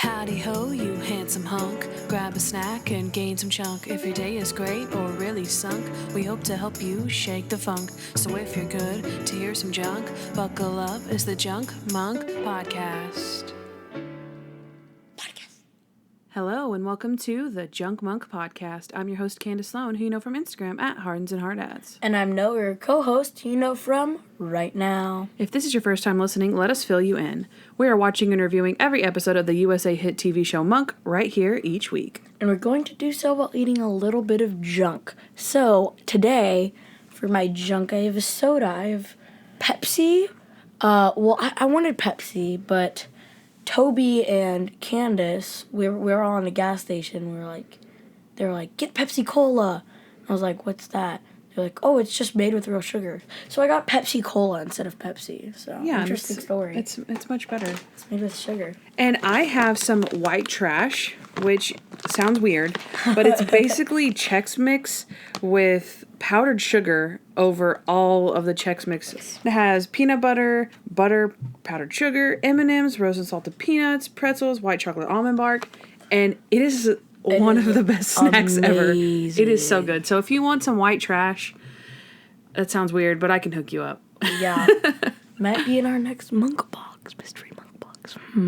Howdy ho, you handsome hunk. Grab a snack and gain some chunk. If your day is great or really sunk, we hope to help you shake the funk. So if you're good to hear some junk, buckle up, it's the Junk Monk Podcast. Hello and welcome to the Junk Monk Podcast. I'm your host Kandyce Sloan, who you know from Instagram at Hardens and Hard Ads. And I'm Noah, your co-host, who you know from Right Now. If this is your first time listening, let us fill you in. We are watching and reviewing every episode of the USA hit TV show Monk right here each week. And we're going to do so while eating a little bit of junk. So today, for my junk, I have a soda. I have Pepsi. I wanted Pepsi, but Toby and Kandyce, we were all in a gas station. They were like, get Pepsi Cola. I was like, what's that? They're like, oh, it's just made with real sugar. So I got Pepsi Cola instead of Pepsi. So yeah, interesting story. It's much better. It's made with sugar. And I have some white trash, which sounds weird, but it's basically Chex Mix with powdered sugar over all of the Chex Mixes. It has peanut butter, powdered sugar, M&M's, roasted salted peanuts, pretzels, white chocolate almond bark, and it is one of the best snacks ever. It is so good. So if you want some white trash, that sounds weird, but I can hook you up. Yeah. Might be in our next Monk Box, mystery Monk Box. You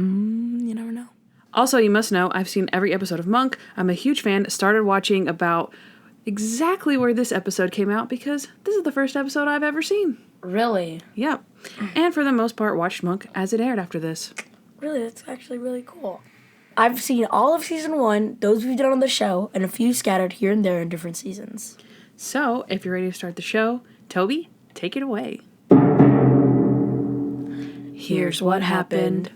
never know. Also, you must know, I've seen every episode of Monk. I'm a huge fan. Started watching about exactly where this episode came out because this is the first episode I've ever seen. Really? Yep. And for the most part, watched Monk as it aired after this. Really? That's actually really cool. I've seen all of season 1, those we've done on the show, and a few scattered here and there in different seasons. So, if you're ready to start the show, Toby, take it away. Here's what happened.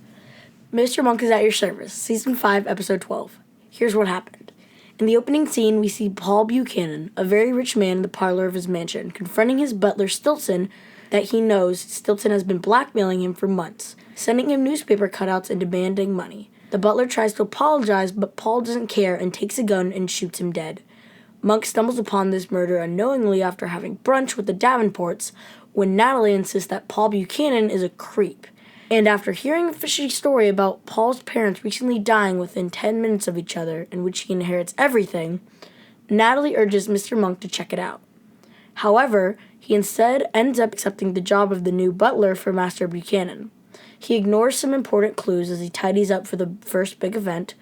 Mr. Monk is at your service, season 5, episode 12. Here's what happened. In the opening scene, we see Paul Buchanan, a very rich man in the parlor of his mansion, confronting his butler Stilton that he knows Stilton has been blackmailing him for months, sending him newspaper cutouts and demanding money. The butler tries to apologize, but Paul doesn't care and takes a gun and shoots him dead. Monk stumbles upon this murder unknowingly after having brunch with the Davenports when Natalie insists that Paul Buchanan is a creep. And after hearing a fishy story about Paul's parents recently dying within 10 minutes of each other, in which he inherits everything, Natalie urges Mr. Monk to check it out. However, he instead ends up accepting the job of the new butler for Master Buchanan. He ignores some important clues as he tidies up for the first big event,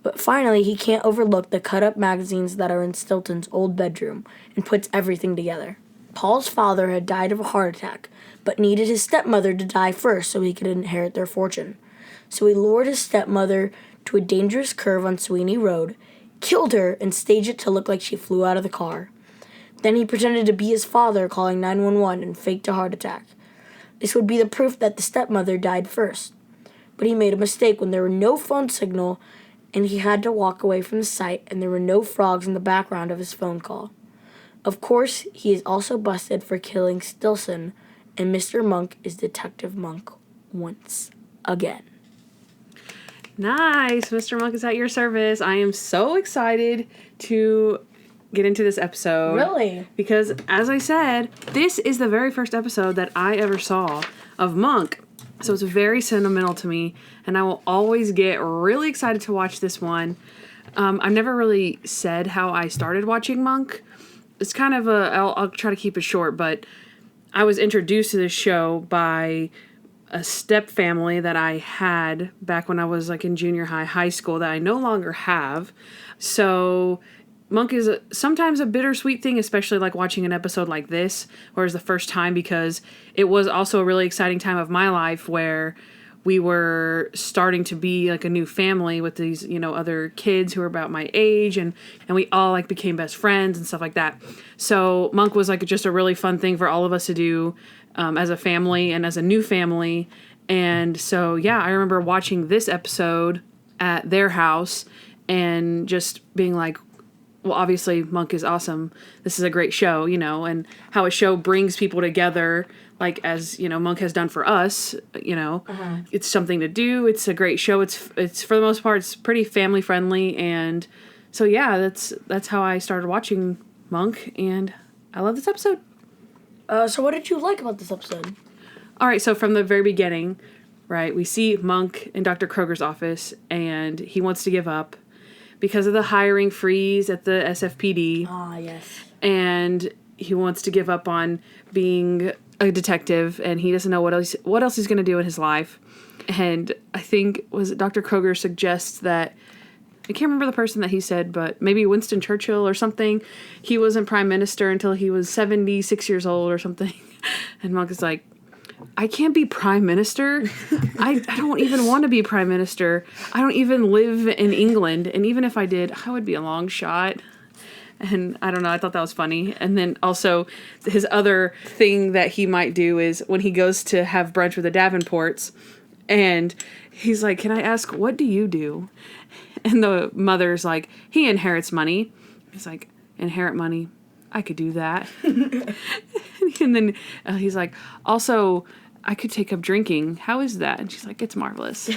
but finally he can't overlook the cut-up magazines that are in Stilton's old bedroom and puts everything together. Paul's father had died of a heart attack, but needed his stepmother to die first so he could inherit their fortune. So he lured his stepmother to a dangerous curve on Sweeney Road, killed her, and staged it to look like she flew out of the car. Then he pretended to be his father, calling 911, and faked a heart attack. This would be the proof that the stepmother died first. But he made a mistake when there were no phone signal, and he had to walk away from the site, and there were no frogs in the background of his phone call. Of course, he is also busted for killing Stilton, and Mr. Monk is Detective Monk once again. Nice. Mr. Monk is at your service. I am so excited to get into this episode. Really? Because, as I said, this is the very first episode that I ever saw of Monk. So it's very sentimental to me, and I will always get really excited to watch this one. I've never really said how I started watching Monk. It's kind of I'll try to keep it short, but I was introduced to this show by a step family that I had back when I was like in junior high school that I no longer have. So Monk is sometimes a bittersweet thing, especially like watching an episode like this, or is the first time, because it was also a really exciting time of my life where we were starting to be like a new family with these, other kids who were about my age, and we all like became best friends and stuff like that. So Monk was like just a really fun thing for all of us to do as a family and as a new family. And so, yeah, I remember watching this episode at their house and just being like, well, obviously Monk is awesome. This is a great show, and how a show brings people together, like as, Monk has done for us, It's something to do. It's a great show. It's for the most part, it's pretty family friendly. And so, yeah, that's how I started watching Monk, and I love this episode. So what did you like about this episode? All right. So from the very beginning, right? We see Monk in Dr. Kroger's office, and he wants to give up because of the hiring freeze at the SFPD. Ah, yes. And he wants to give up on being a detective, and he doesn't know what else he's going to do in his life. And I think, was it Dr. Kroger suggests that, I can't remember the person that he said, but maybe Winston Churchill or something. He wasn't prime minister until he was 76 years old or something. And Monk is like, I can't be prime minister. I don't even want to be prime minister. I don't even live in England. And even if I did, I would be a long shot. And I don't know, I thought that was funny. And then also his other thing that he might do is when he goes to have brunch with the Davenports, and he's like, can I ask, what do you do? And the mother's like, he inherits money. He's like, inherit money? I could do that. And then he's like, also, I could take up drinking. How is that? And she's like, it's marvelous.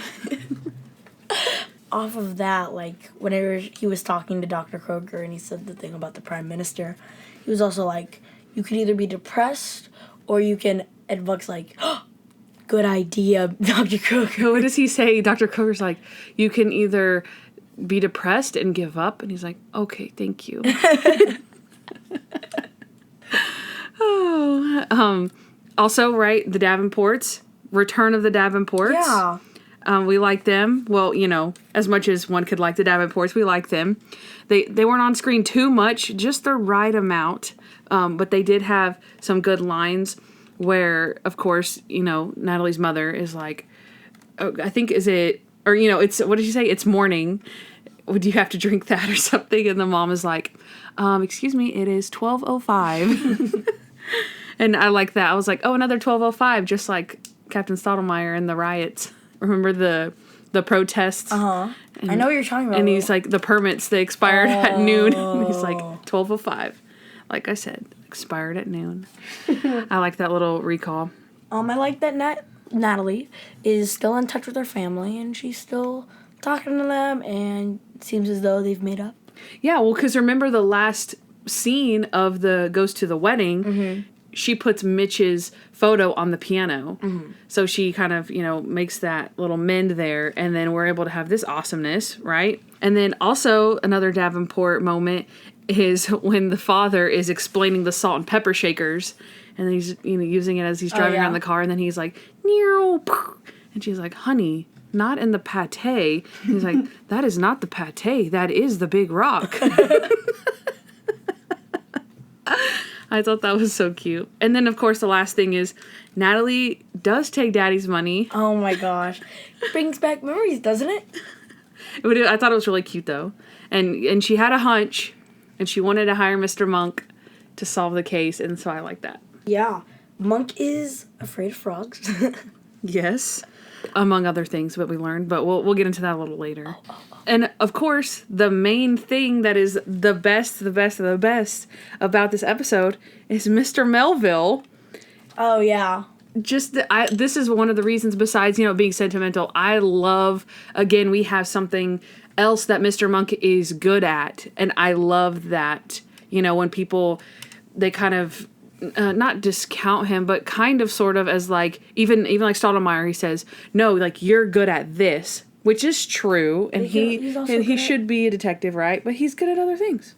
Off of that, like, whenever he was talking to Dr. Kroger and he said the thing about the prime minister, he was also like, you could either be depressed or you can, and Buck's like, oh, good idea, Dr. Kroger. What does he say? Dr. Kroger's like, you can either be depressed and give up. And he's like, okay, thank you. Also, right, the Davenports, Return of the Davenports. Yeah. We like them. Well, you know, as much as one could like the Davenports, we like them. They weren't on screen too much, just the right amount. But they did have some good lines where, of course, you know, Natalie's mother is like, oh, I think, is it, or, you know, it's, what did she say? It's morning. Would you have to drink that or something? And the mom is like, excuse me, it is 12:05. And I like that. I was like, oh, another 12:05, just like Captain Stottlemyre and the riots. Remember the protests? Uh-huh. I know what you're talking about. And he's like, the permits, they expired at noon. And he's like, 12:05. Like I said, expired at noon. I like that little recall. I like that Natalie is still in touch with her family, and she's still talking to them, and it seems as though they've made up. Yeah, well, because remember the last scene of the Goes to the Wedding, mm-hmm. she puts Mitch's photo on the piano. Mm-hmm. So she kind of, you know, makes that little mend there, and then we're able to have this awesomeness, right? And then also another Davenport moment is when the father is explaining the salt and pepper shakers, and he's, you know, using it as he's driving around the car, and then he's like, Near, and she's like, honey, not in the pate. And he's like, that is not the pate, that is the big rock. I thought that was so cute. And then, of course, the last thing is Natalie does take Daddy's money. Oh, my gosh. Brings back memories, doesn't it? I thought it was really cute, though. And she had a hunch, and she wanted to hire Mr. Monk to solve the case, and so I like that. Yeah. Monk is afraid of frogs. Yes. Among other things that we learned, but we'll get into that a little later. And, of course, the main thing that is the best about this episode is Mr. Melville. Oh, yeah. This is one of the reasons, besides, you know, being sentimental, I love, again, we have something else that Mr. Monk is good at, and I love that, you know, when people, they kind of, not discount him, but kind of sort of as like, even like Stottlemyre, he says, no, like, you're good at this, which is true, and he should be a detective, right? But he's good at other things.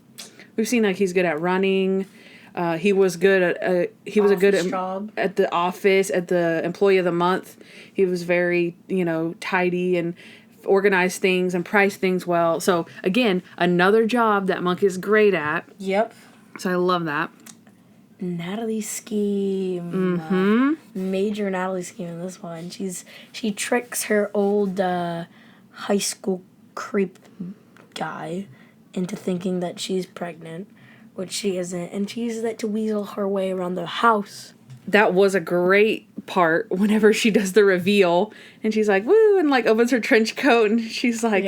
We've seen, like, he's good at running. He was good at at the office, at the employee of the month. He was very, you know, tidy and organized things and priced things well. So again, another job that Monk is great at. Yep. So I love that. Natalie scheme. Mm-hmm. Major Natalie scheme in this one. She tricks her old high school creep guy into thinking that she's pregnant, which she isn't, and she uses that to weasel her way around the house. That was a great part whenever she does the reveal, and she's like, woo, and like opens her trench coat, and she's like,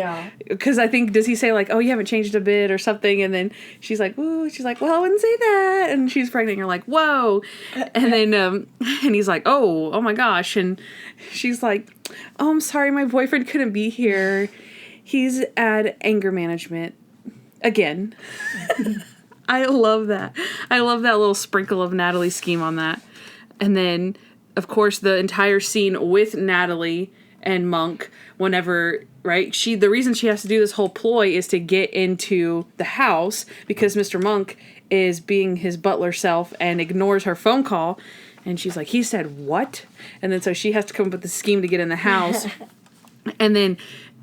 because I think, does he say like, oh, you haven't changed a bit or something, and then she's like, woo, she's like, well, I wouldn't say that, and she's pregnant, and you're like, whoa, and then, and he's like, oh my gosh, and she's like, oh, I'm sorry, my boyfriend couldn't be here, he's at anger management, again. I love that. I love that little sprinkle of Natalie's scheme on that. And then, of course, the entire scene with Natalie and Monk whenever, right? The reason she has to do this whole ploy is to get into the house because Mr. Monk is being his butler self and ignores her phone call. And she's like, he said what? And then so she has to come up with the scheme to get in the house. And then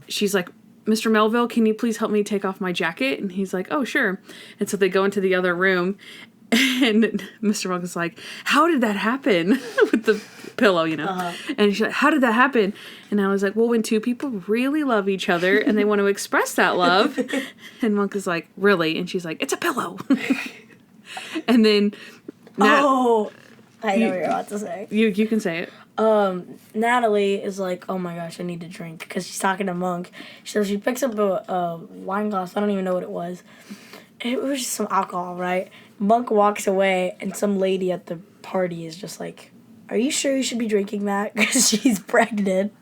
she's like, Mr. Melville, can you please help me take off my jacket? And he's like, oh, sure. And so they go into the other room. And Mr. Monk is like, how did that happen? With the pillow, you know. Uh-huh. And she's like, how did that happen? And I was like, well, when two people really love each other and they want to express that love. And Monk is like, really? And she's like, it's a pillow. And then... I know what you're about to say. You can say it. Natalie is like, oh my gosh, I need to drink, because she's talking to Monk. So she picks up a wine glass. I don't even know what it was. It was just some alcohol, right? Monk walks away, and some lady at the party is just like, are you sure you should be drinking that? Because she's pregnant.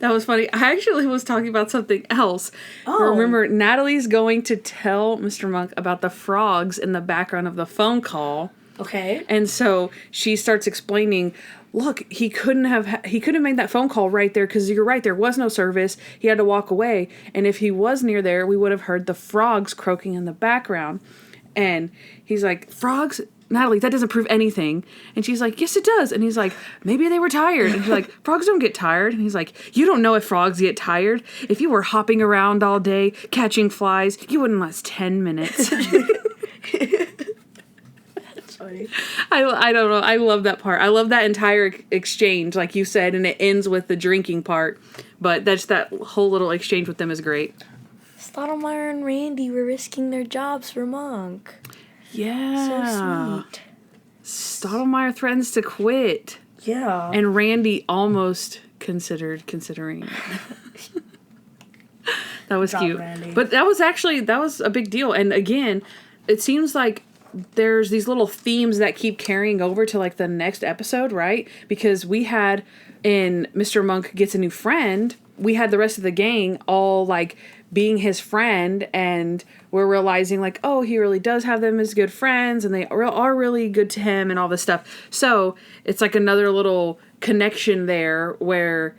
That was funny. I actually was talking about something else. Oh. Remember, Natalie's going to tell Mr. Monk about the frogs in the background of the phone call. Okay. And so she starts explaining, look, he couldn't have made that phone call right there because you're right, there was no service. He had to walk away. And if he was near there, we would have heard the frogs croaking in the background. And he's like, frogs? Natalie, that doesn't prove anything. And she's like, yes, it does. And he's like, maybe they were tired. And she's like, frogs don't get tired. And he's like, you don't know if frogs get tired. If you were hopping around all day, catching flies, you wouldn't last 10 minutes. I don't know. I love that part. I love that entire exchange, like you said, and it ends with the drinking part. But that whole little exchange with them is great. Stottlemyre and Randy were risking their jobs for Monk. Yeah. So sweet. Stottlemyre threatens to quit. Yeah. And Randy almost considering. That was cute. Randy. But that was a big deal. And again, it seems like there's these little themes that keep carrying over to like the next episode, right? Because we had in Mr. Monk Gets a New Friend, we had the rest of the gang all like being his friend, and we're realizing like, oh, he really does have them as good friends and they are really good to him and all this stuff. So it's like another little connection there where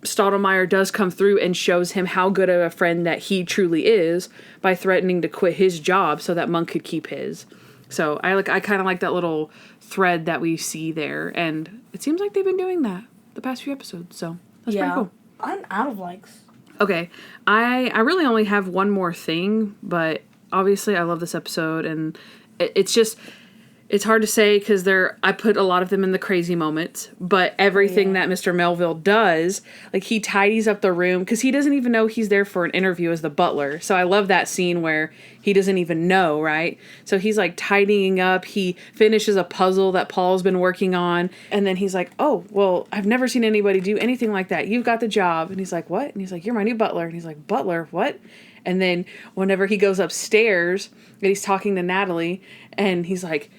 Stottlemyre does come through and shows him how good of a friend that he truly is by threatening to quit his job so that Monk could keep his. So I kind of like that little thread that we see there, and it seems like they've been doing that the past few episodes. So that's pretty cool. I'm out of likes. Okay, I really only have one more thing, but obviously I love this episode, and it's hard to say because I put a lot of them in the crazy moments, but everything that Mr. Melville does, like he tidies up the room because he doesn't even know he's there for an interview as the butler. So I love that scene where he doesn't even know, right? So he's like tidying up. He finishes a puzzle that Paul's been working on. And then he's like, oh, well, I've never seen anybody do anything like that. You've got the job. And he's like, what? And he's like, you're my new butler. And he's like, butler, what? And then whenever he goes upstairs and he's talking to Natalie and he's like,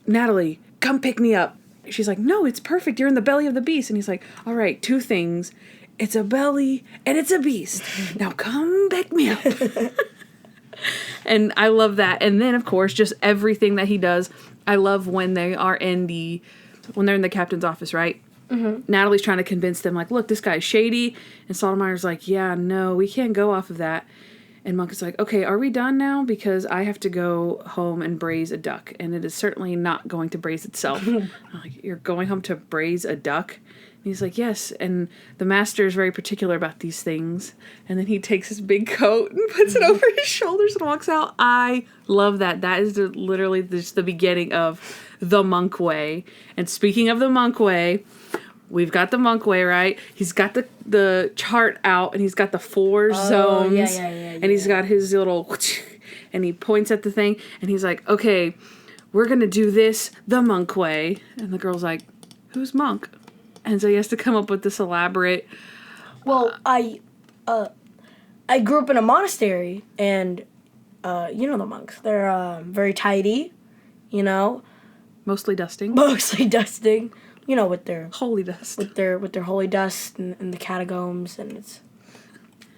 Natalie, come pick me up. She's like, no, it's perfect. You're in the belly of the beast. And he's like, all right, two things. It's a belly and it's a beast. Now come pick me up. And I love that. And then, of course, just everything that he does. I love when they're in the captain's office, right? Mm-hmm. Natalie's trying to convince them, like, look, this guy's shady. And Stottlemyre's like, yeah, no, we can't go off of that. And Monk is like, okay, are we done now? Because I have to go home and braise a duck. And it is certainly not going to braise itself. I'm like, you're going home to braise a duck? And he's like, yes. And the master is very particular about these things. And then he takes his big coat and puts it over his shoulders and walks out. I love that. That is literally just the beginning of the Monk way. And speaking of the Monk way, we've got the Monk way, right? He's got the chart out, and he's got the 4 zones. And he's got his little... And he points at the thing, and he's like, okay, we're going to do this the Monk way. And the girl's like, who's Monk? And so he has to come up with this elaborate... Well, I grew up in a monastery, and you know the monks. They're very tidy, you know. Mostly dusting. You know, with their holy dust, with their holy dust and the catacombs, and it's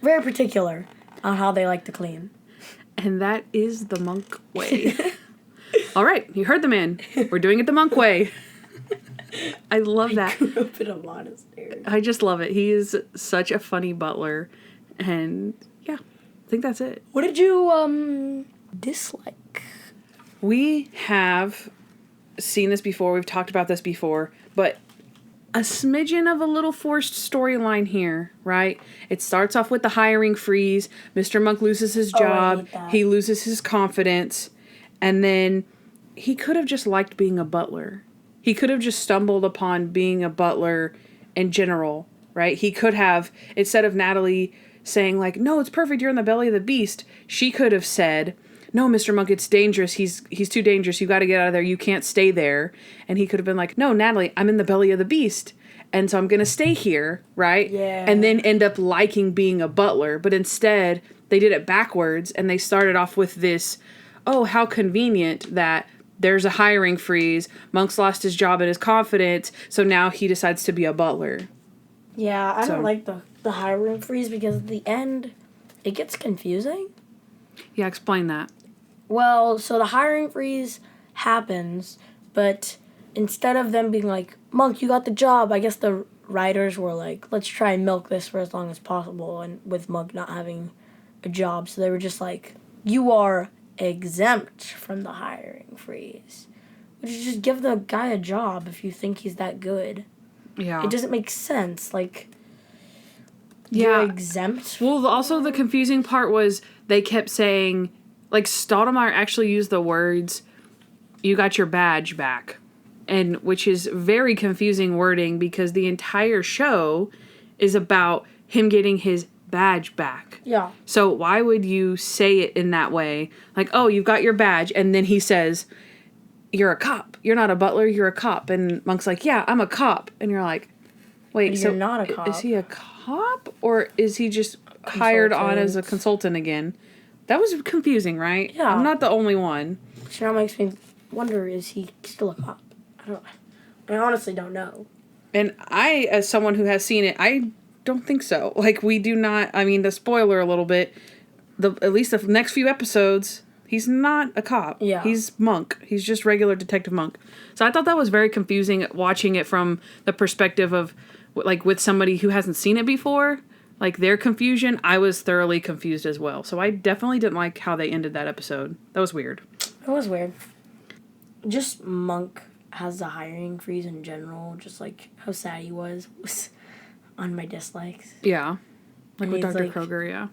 very particular on how they like to clean. And that is the Monk way. All right, you heard the man. We're doing it the Monk way. I love that. Grew up in a monastery. I just love it. He is such a funny butler. And yeah, I think that's it. What did you dislike? We have seen this before. We've talked about this before. But a smidgen of a little forced storyline here, right? It starts off with the hiring freeze. Mr. Monk loses his job. I hate that. He loses his confidence. And then he could have just liked being a butler. He could have just stumbled upon being a butler in general, right? He could have, instead of Natalie saying like, no, it's perfect, you're in the belly of the beast, she could have said, no, Mr. Monk, it's dangerous. He's too dangerous. You got to get out of there. You can't stay there. And he could have been like, no, Natalie, I'm in the belly of the beast. And so I'm going to stay here, right? Yeah. And then end up liking being a butler. But instead, they did it backwards. And they started off with this, oh, how convenient that there's a hiring freeze. Monk's lost his job and his confidence. So now he decides to be a butler. Yeah, I don't like the hiring freeze because at the end, it gets confusing. Yeah, explain that. Well, so the hiring freeze happens, but instead of them being like, Monk, you got the job, I guess the writers were like, let's try and milk this for as long as possible, and with Monk not having a job. So they were just like, you are exempt from the hiring freeze. Which is just give the guy a job if you think he's that good. Yeah. It doesn't make sense. Like, Yeah. you're exempt. Well, also the confusing part was they kept saying, like, Stottlemyre actually used the words, you got your badge back. And which is very confusing wording because the entire show is about him getting his badge back. Yeah. So why would you say it in that way? Like, oh, you've got your badge. And then he says, you're a cop. You're not a butler. You're a cop. And Monk's like, yeah, I'm a cop. And you're like, wait, But so you're not a cop. Is he a cop or is he just hired on as a consultant again? That was confusing, right? Yeah. I'm not the only one. Which now makes me wonder, is he still a cop? I honestly don't know. And I, as someone who has seen it, I don't think so. Like, we do not, I mean, the spoiler a little bit, at least the next few episodes, he's not a cop. Yeah. He's Monk. He's just regular Detective Monk. So I thought that was very confusing watching it from the perspective of, like, with somebody who hasn't seen it before. Like, their confusion, I was thoroughly confused as well. So I definitely didn't like how they ended that episode. That was weird. It was weird. Just Monk has the hiring freeze in general, just like how sad he was on my dislikes. Yeah. Like And with he's Dr. like- Kroger, yeah.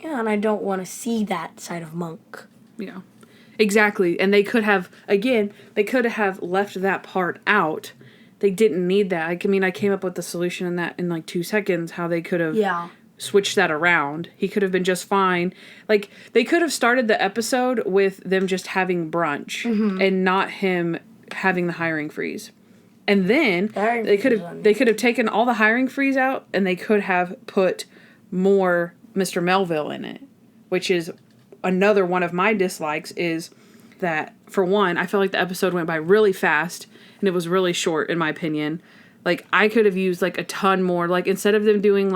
Yeah, and I don't want to see that side of Monk. Yeah. Exactly. And they could have, again, left that part out. They didn't need that. I mean, I came up with the solution in that in like 2 seconds, how they could have switched that around. He could have been just fine. Like, they could have started the episode with them just having brunch and not him having the hiring freeze. And then they could have taken all the hiring freeze out and they could have put more Mr. Melville in it, which is another one of my dislikes is that, for one, I feel like the episode went by really fast and it was really short, in my opinion. Like, I could have used, like, a ton more. Like, instead of them doing the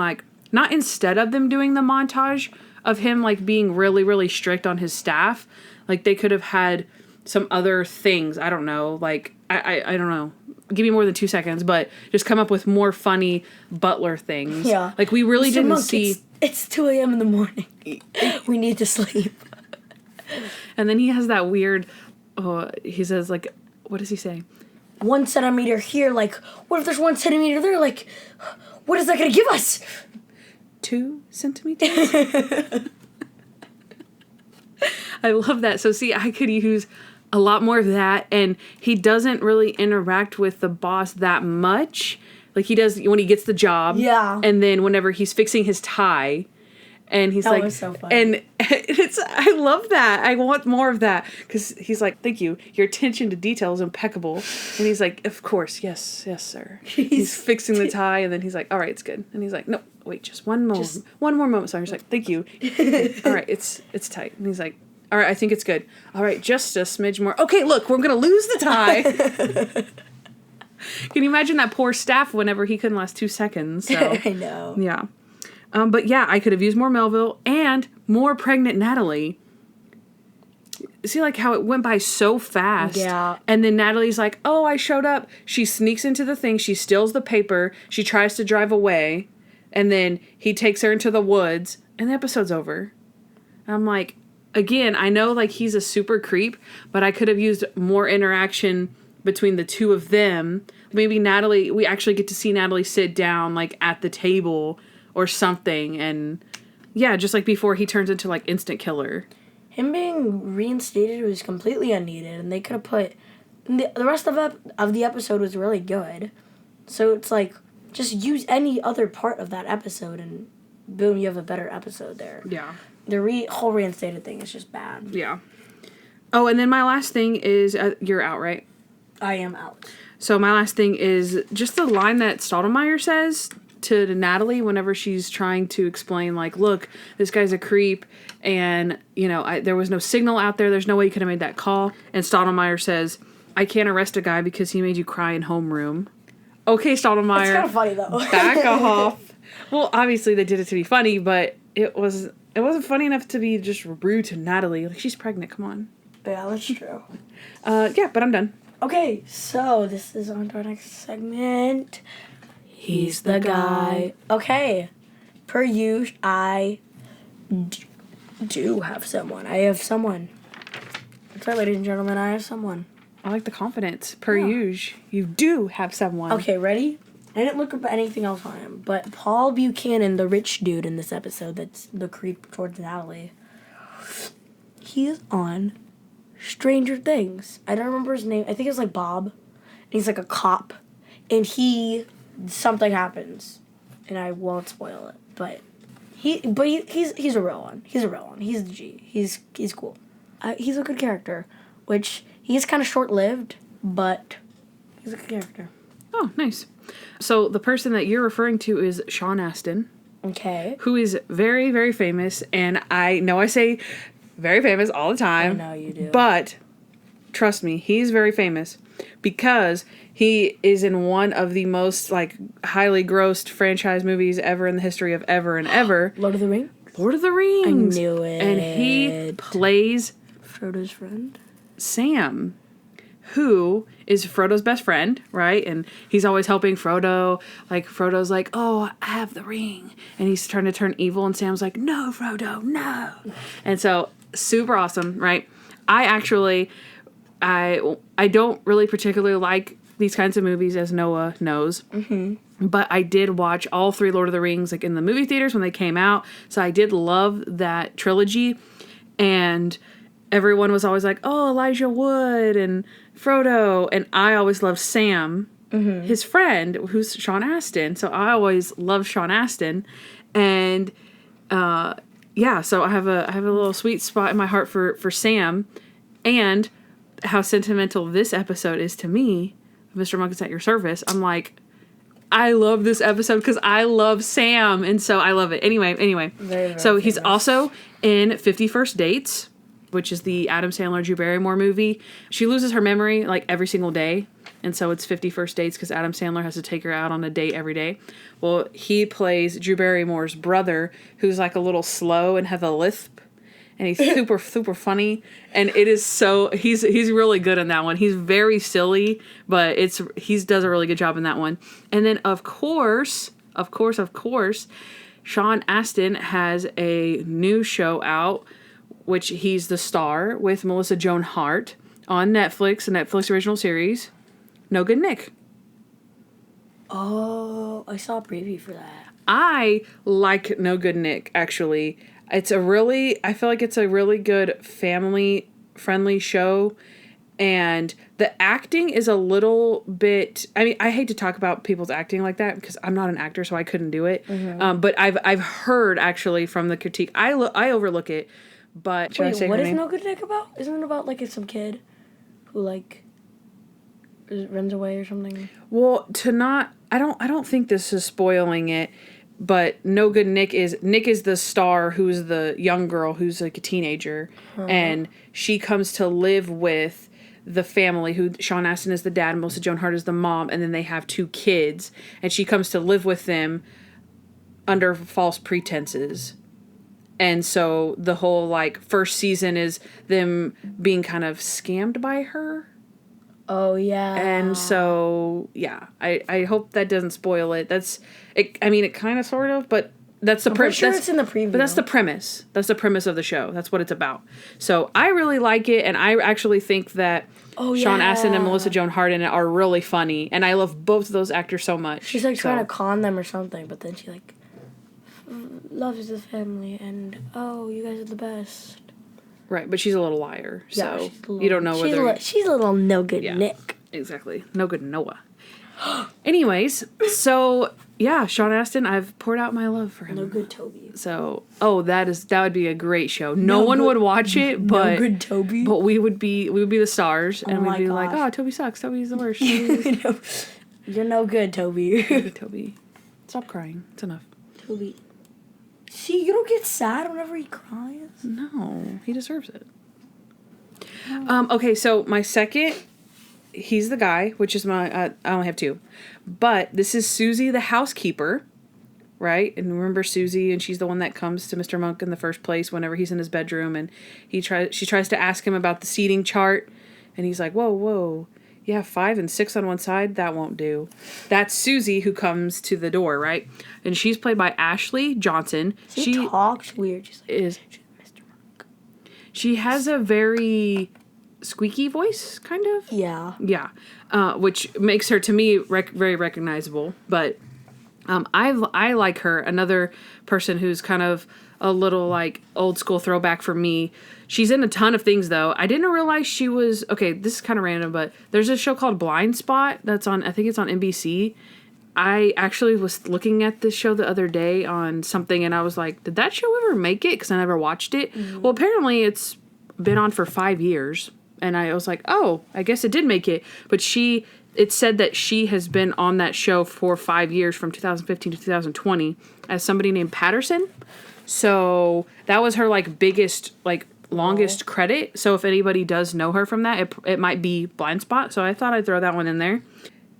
montage of him, like, being really, really strict on his staff, like, they could have had some other things. I don't know. Like, I don't know. Give me more than 2 seconds, but just come up with more funny butler things. Yeah. Like, we really Mr. didn't Monk, see... It's 2 a.m. in the morning. We need to sleep. And then he has that weird... he says, like... What does he say? 1 centimeter here, like, what if there's 1 centimeter there? Like, what is that going to give us? 2 centimeters? I love that. So, see, I could use a lot more of that. And he doesn't really interact with the boss that much. Like, he does when he gets the job. Yeah. And then whenever he's fixing his tie. And he's That like... was so funny. And I love that. I want more of that. Because he's like, thank you. Your attention to detail is impeccable. And he's like, of course. Yes, sir. He's fixing the tie. And then he's like, all right, it's good. And he's like, no, wait, just one moment. One more moment. So I'm just like, thank you. All right, it's tight. And he's like, all right, I think it's good. All right, just a smidge more. Okay, look, we're going to lose the tie. Can you imagine that poor staff whenever he couldn't last 2 seconds? So, I know. yeah. But yeah, I could have used more Melville and more pregnant Natalie. see, like, how it went by so fast. Yeah. And then Natalie's like, oh, I showed up. She sneaks into the thing. She steals the paper. She tries to drive away. And then he takes her into the woods. And the episode's over. And I'm like, again, I know, like, he's a super creep. But I could have used more interaction between the two of them. Maybe Natalie, we actually get to see Natalie sit down, like, at the table or something. And, yeah, just like before he turns into, like, instant killer. Him being reinstated was completely unneeded, and they could have put... The rest of the episode was really good. So it's like, just use any other part of that episode, and boom, you have a better episode there. Yeah. The whole reinstated thing is just bad. Yeah. Oh, and then my last thing is... you're out, right? I am out. So my last thing is just the line that Stottlemyre says to Natalie whenever she's trying to explain, like, look, this guy's a creep, and, you know, there was no signal out there. There's no way you could have made that call. And Stottlemyre says, I can't arrest a guy because he made you cry in homeroom. Okay, Stottlemyre. It's kind of funny, though. Back off. Well, obviously they did it to be funny, but it wasn't funny enough to be just rude to Natalie. Like, she's pregnant. Come on. Yeah, that's true. Yeah, but I'm done. Okay, so this is on to our next segment. He's the guy. Okay, per usual, I do have someone. I have someone. That's right, ladies and gentlemen, I have someone. I like the confidence. Per usual, you do have someone. Okay, ready? I didn't look up anything else on him, but Paul Buchanan, the rich dude in this episode that's the creep towards Natalie, he is on Stranger Things. I don't remember his name. I think it's like Bob. And he's like a cop. And something happens. And I won't spoil it. But he's a real one. He's a real one. He's the G. He's cool. He's a good character. Which, he's kind of short-lived, but he's a good character. Oh, nice. So the person that you're referring to is Sean Astin. Okay. Who is very, very famous. And I know I say... very famous all the time. I know you do. But, trust me, he's very famous because he is in one of the most, like, highly grossed franchise movies ever in the history of ever and ever. Lord of the Rings? Lord of the Rings. I knew it. And he plays... Frodo's friend? Sam, who is Frodo's best friend, right? And he's always helping Frodo. Like, Frodo's like, oh, I have the ring. And he's trying to turn evil, and Sam's like, no, Frodo, no. And so... super awesome, right? I don't really particularly like these kinds of movies, as Noah knows. Mm-hmm. But I did watch all 3 Lord of the Rings, like, in the movie theaters when they came out. So I did love that trilogy. And everyone was always like, oh, Elijah Wood and Frodo. And I always loved Sam, his friend, who's Sean Astin. So I always loved Sean Astin. And, yeah, so I have a little sweet spot in my heart for Sam, and how sentimental this episode is to me. Mr. Monk is at your service. I'm like, I love this episode because I love Sam, and so I love it. Anyway, very, very so he's famous. also in 50 First Dates, which is the Adam Sandler Drew Barrymore movie. She loses her memory like every single day. And so it's 50 First Dates because Adam Sandler has to take her out on a date every day. Well, he plays Drew Barrymore's brother, who's like a little slow and has a lisp. And he's super, super funny. And it is so... He's really good in that one. He's very silly, but he does a really good job in that one. And then, of course, Sean Astin has a new show out, which he's the star with Melissa Joan Hart on Netflix, a Netflix original series. No Good Nick. Oh, I saw a preview for that. I like No Good Nick, actually. I feel like it's a really good family-friendly show. And the acting is a little bit... I mean, I hate to talk about people's acting like that because I'm not an actor, so I couldn't do it. Mm-hmm. But I've heard, actually, from the critique. I overlook it, but... Wait, what is No Good Nick about? Isn't it about, like, it's some kid who, like... runs away or something? Well, I don't think this is spoiling it, but No Good Nick is the star, who's the young girl who's like a teenager, and she comes to live with the family, who Sean Astin is the dad, Melissa Joan Hart is the mom, and then they have 2 kids, and she comes to live with them under false pretenses. And so the whole, like, first season is them being kind of scammed by her. Oh, yeah. And so, yeah, I hope that doesn't spoil it. That's, it. I mean, it kind of, sort of, but that's the premise. Sure it's in the preview. But that's the premise. That's the premise of the show. That's what it's about. So I really like it, and I actually think that Sean Astin and Melissa Joan Hart in it are really funny, and I love both of those actors so much. She's, like, trying to con them or something, but then she, like, loves the family, and, oh, you guys are the best. Right, but she's a little liar, so little, you don't know whether... She's a little no-good Nick. Exactly. No good Noah. Anyways, so, yeah, Sean Astin, I've poured out my love for him. No good Toby. So, that would be a great show. No one would watch it, but... No good Toby. But we would be the stars, and we'd be like, oh, Toby sucks. Toby's the worst. You're no good, Toby. Toby. Stop crying. It's enough. Toby. See, you don't get sad whenever he cries. No, he deserves it. Okay, so my second, he's the guy, which is my, I only have two. But this is Susie the housekeeper, right? And remember Susie, and she's the one that comes to Mr. Monk in the first place whenever he's in his bedroom, and she tries to ask him about the seating chart, and he's like, whoa. Yeah, 5 and 6 on one side, that won't do. That's Susie who comes to the door, right? And she's played by Ashley Johnson. She talks weird. She's like, Mr. Monk. She has a very squeaky voice, kind of. Yeah. Yeah, which makes her, to me, very recognizable. But I like her. Another person who's kind of a little, like, old school throwback for me. She's in a ton of things, though. I didn't realize she was... Okay, this is kind of random, but there's a show called Blind Spot that's on... I think it's on NBC. I actually was looking at this show the other day on something, and I was like, did that show ever make it? Because I never watched it. Mm-hmm. Well, apparently it's been on for 5 years. And I was like, oh, I guess it did make it. But it said that she has been on that show for 5 years, from 2015 to 2020, as somebody named Patterson. So that was her, like, biggest, like, longest credit. So if anybody does know her from that, it might be Blind Spot. So I thought I'd throw that one in there.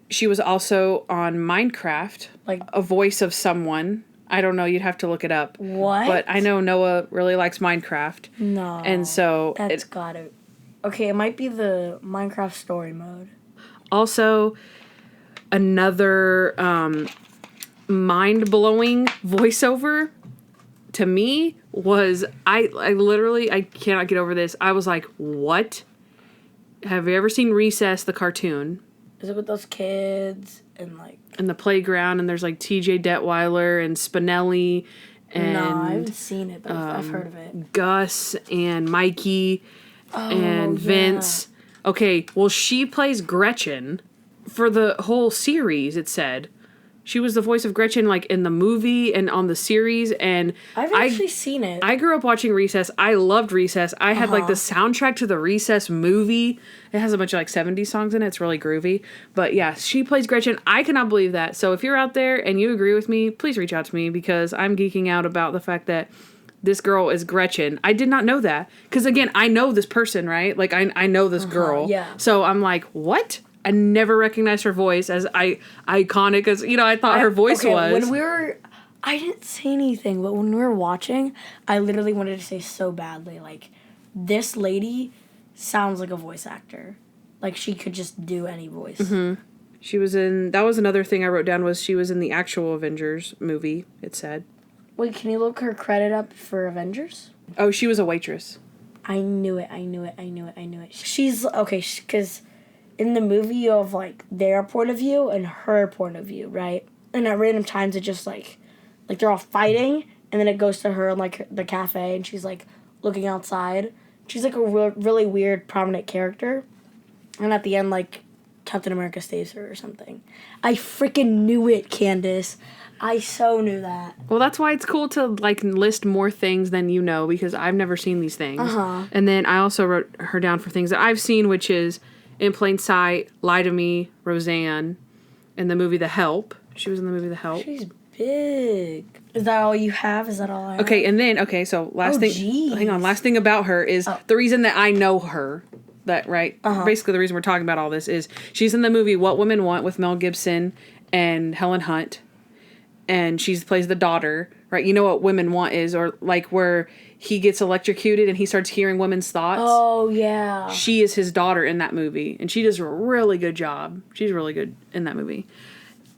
She was also on Minecraft, like a voice of someone. I don't know. You'd have to look it up. What? But I know Noah really likes Minecraft. No. And so... That's gotta... Okay, it might be the Minecraft story mode. Also, another mind-blowing voiceover to me was... I literally... I cannot get over this. I was like, what? Have you ever seen Recess, the cartoon? Is it with those kids and, like... In the playground, and there's, like, T.J. Detweiler and Spinelli and... No, I haven't seen it, but I've heard of it. Gus and Mikey and Vince. Yeah. Okay, well, she plays Gretchen for the whole series, it said. She was the voice of Gretchen, like, in the movie and on the series, and... I've actually seen it. I grew up watching Recess. I loved Recess. I had, like, the soundtrack to the Recess movie. It has a bunch of, like, 70s songs in it. It's really groovy. But, yeah, she plays Gretchen. I cannot believe that. So if you're out there and you agree with me, please reach out to me, because I'm geeking out about the fact that this girl is Gretchen. I did not know that. Because, again, I know this person, right? Like, I know this girl. Yeah. So I'm like, what? I never recognized her voice as iconic as, you know, I thought her voice was. When we were... I didn't say anything, but when we were watching, I literally wanted to say so badly, like, this lady sounds like a voice actor. Like, she could just do any voice. Mm-hmm. She was in... That was another thing I wrote down, was she was in the actual Avengers movie, it said. Wait, can you look her credit up for Avengers? Oh, she was a waitress. I knew it. She's... Okay, because... in the movie, you have, like, their point of view and her point of view, right? And at random times, it just, like they're all fighting, and then it goes to her in, like, the cafe, and she's, like, looking outside. She's, like, a really weird, prominent character. And at the end, like, Captain America saves her or something. I freaking knew it, Kandyce. I so knew that. Well, that's why it's cool to, like, list more things than you know, because I've never seen these things. Uh-huh. And then I also wrote her down for things that I've seen, which is... In Plain Sight, Lie to Me, Roseanne, in the movie The Help. She was in the movie The Help. She's big. Is that all you have? Is that all I have? Okay, and then, so last thing... Geez. Hang on, last thing about her is the reason that I know her, that, right? Uh-huh. Basically, the reason we're talking about all this is she's in the movie What Women Want with Mel Gibson and Helen Hunt. and she plays the daughter, right? You know what Women Want is, or like where he gets electrocuted and he starts hearing women's thoughts. Oh, yeah. She is his daughter in that movie, and she does a really good job. She's really good in that movie.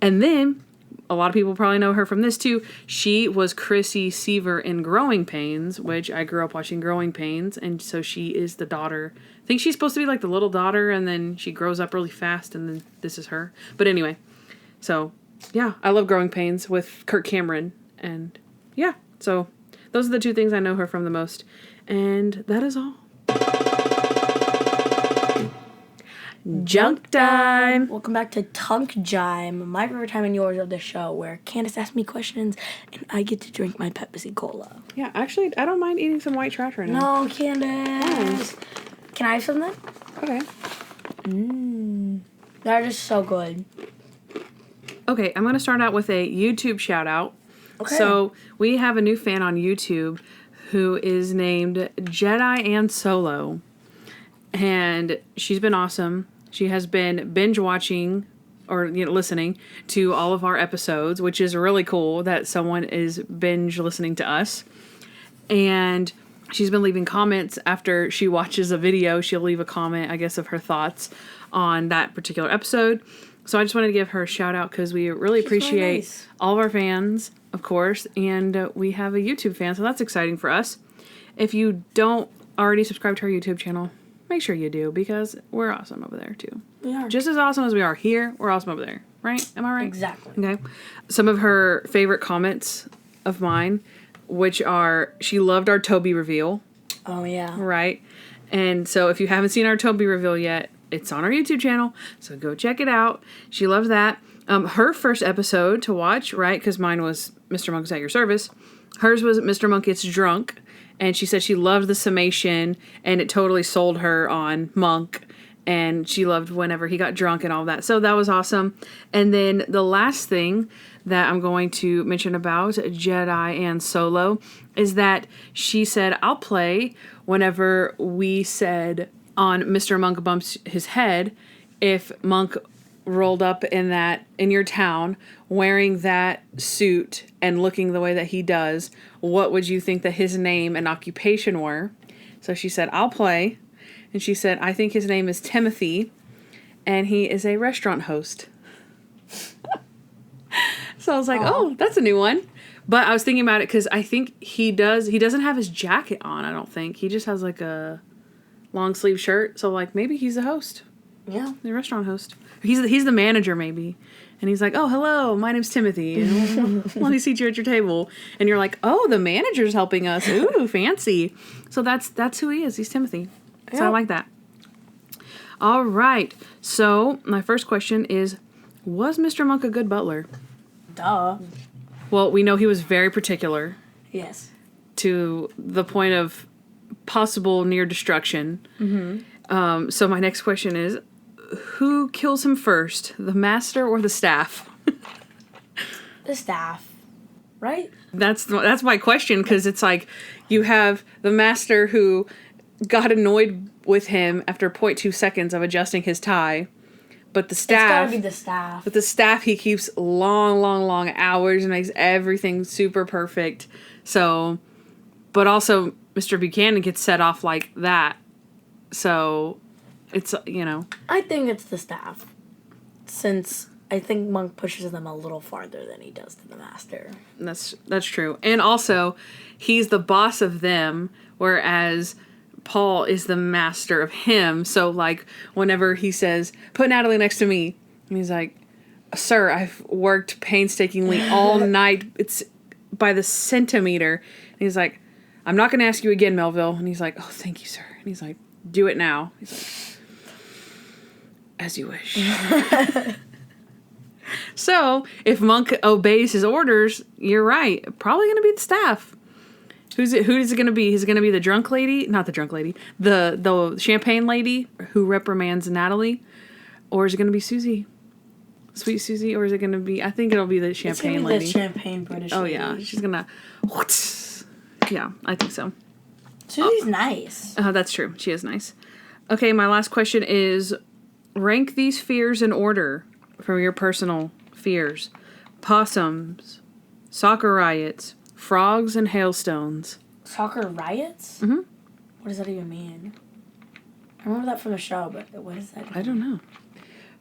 And then, a lot of people probably know her from this too. She was Chrissy Seaver in Growing Pains, which I grew up watching Growing Pains, and so she is the daughter. I think she's supposed to be like the little daughter, and then she grows up really fast, and then this is her. But anyway, so yeah, I love Growing Pains with Kirk Cameron, and yeah, so those are the two things I know her from the most, and that is all. Junk time. Welcome back to Tunk Jime, my favorite time and yours of the show, where Kandyce asks me questions and I get to drink my Pepsi Cola. Yeah, actually, I don't mind eating some white trash right now. No, Kandyce. Can I have something? Okay. That is so good. Okay, I'm going to start out with a YouTube shout out. Okay. So, we have a new fan on YouTube who is named Jedi and Solo. And she's been awesome. She has been binge watching or listening to all of our episodes, which is really cool that someone is binge listening to us. And she's been leaving comments after she watches a video. She'll leave a comment, I guess, of her thoughts on that particular episode. So I just wanted to give her a shout out because we really appreciate really nice. all of our fans, of course. And we have a YouTube fan, so that's exciting for us. If you don't already subscribe to our YouTube channel, make sure you do, because we're awesome over there, too. We are. Just as awesome as we are here, we're awesome over there. Right? Am I right? Exactly. Okay. Some of her favorite comments of mine, which are, she loved our Toby reveal. Oh, yeah. Right? And so if you haven't seen our Toby reveal yet, it's on our YouTube channel, so go check it out. She loves that. Her first episode to watch, right, because mine was Mr. Monk is at your service. Hers was Mr. Monk Gets Drunk. And she said she loved the summation, and it totally sold her on Monk. And she loved whenever he got drunk and all that. So that was awesome. And then the last thing that I'm going to mention about Jedi and Solo is that she said, I'll play whenever we said on Mr. Monk Bumps His Head, if Monk rolled up in your town wearing that suit and looking the way that he does, what would you think that his name and occupation were? So she said, I'll play. And she said, I think his name is Timothy, and he is a restaurant host. So I was like, oh, that's a new one. But I was thinking about it because I think he doesn't have his jacket on, I don't think. He just has like a long sleeve shirt. So like maybe he's the host. Yeah. The restaurant host. He's the manager maybe. And he's like, oh, hello, my name's Timothy. And let me seat you at your table. And you're like, oh, the manager's helping us. Ooh, fancy. So that's who he is. He's Timothy. So I like that. All right. So my first question is, was Mr. Monk a good butler? Duh. Well, we know he was very particular. Yes. To the point of possible near destruction. Mm-hmm. So my next question is, who kills him first, the master or the staff? The staff. Right? That's my question, because it's like you have the master who got annoyed with him after 0.2 seconds of adjusting his tie, but the staff... It's gotta be the staff. But the staff, he keeps long hours and makes everything super perfect. So, but also Mr. Buchanan gets set off like that. So, it's, I think it's the staff. Since I think Monk pushes them a little farther than he does to the master. That's true. And also, he's the boss of them, whereas Paul is the master of him. So, like, whenever he says, put Natalie next to me, and he's like, sir, I've worked painstakingly all night. It's by the centimeter. And he's like, I'm not going to ask you again, Melville. And he's like, oh, thank you, sir. And he's like, do it now. He's like, as you wish. So, if Monk obeys his orders, you're right. Probably going to be the staff. Who is it going to be? Is it going to be the drunk lady? Not the drunk lady. The champagne lady who reprimands Natalie? Or is it going to be Susie? Sweet Susie? Or is it going to be... I think it'll be the champagne lady. The champagne British lady. Yeah. She's going to... Yeah, I think so. Susie's nice. That's true. She is nice. Okay, my last question is... Rank these fears in order from your personal fears. Possums, soccer riots, frogs and hailstones. Soccer riots? Mm-hmm. What does that even mean? I remember that from the show, but what is that? I don't know.